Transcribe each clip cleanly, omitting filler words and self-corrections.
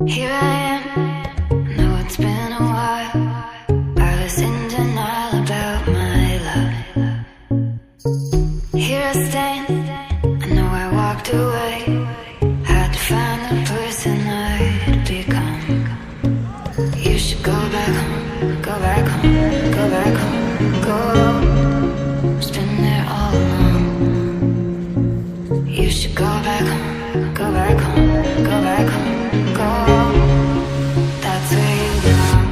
Here I am, know it's been a while. I was in denial about my love. Here I stand, I know I walked away. Had to find the person I'd become. You should go back home, go back home, go back home, go. It's been there all along. You should go back home, go back home, go back home, go. That's where you belong.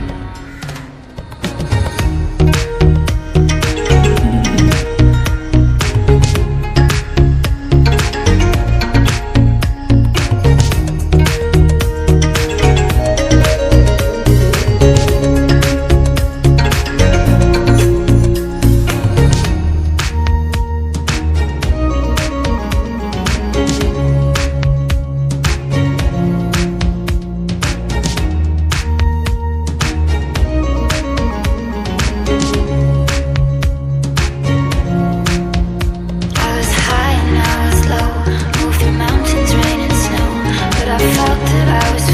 I felt that I was